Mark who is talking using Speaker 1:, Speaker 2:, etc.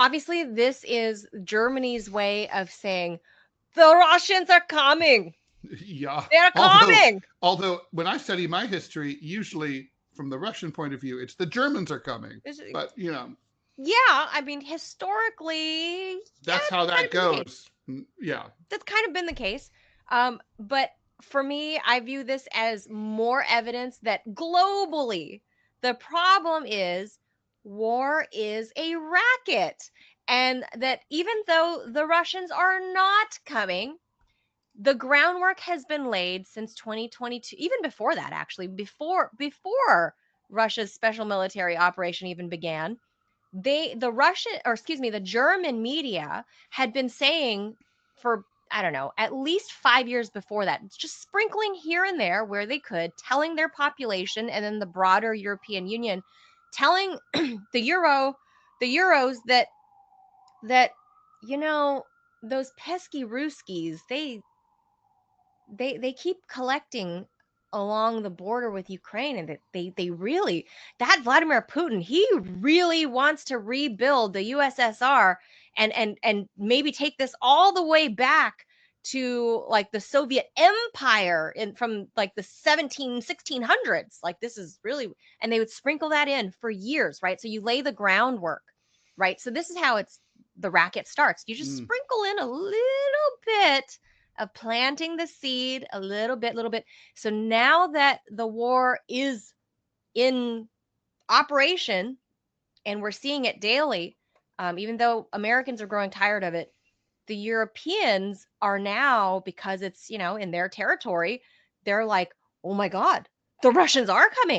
Speaker 1: Obviously, this is Germany's way of saying the Russians are coming.
Speaker 2: Yeah.
Speaker 1: They're
Speaker 2: Although,
Speaker 1: coming.
Speaker 2: although when I study my history, usually from the Russian point of view, it's the Germans are coming. But
Speaker 1: Yeah, I mean, historically, yeah,
Speaker 2: that's how
Speaker 1: that's kind
Speaker 2: that
Speaker 1: of been the case.
Speaker 2: goes. Yeah.
Speaker 1: That's kind of been the case. But for me, I view this as more evidence that globally, the problem is war is a racket. And that even though the Russians are not coming, the groundwork has been laid since 2022, even before that, actually, before Russia's special military operation even began. The Russian, or excuse me, the German media had been saying for, I don't know, at least 5 years before that, just sprinkling here and there where they could, telling their population and then the broader European Union, telling the Euros that you know those pesky Ruskies, they keep collecting along the border with Ukraine, and that they really, that Vladimir Putin, he really wants to rebuild the USSR and maybe take this all the way back to like the Soviet Empire in from like the 1600s. Like this is really, and they would sprinkle that in for years, right? So you lay the groundwork, right? So this is how the racket starts. You just
Speaker 2: Mm.
Speaker 1: sprinkle in a little bit of planting the seed a little bit. So now that the war is in operation and we're seeing it daily, even though Americans are growing tired of it, the Europeans are now, because it's, in their territory, they're like, oh my God, the Russians are coming.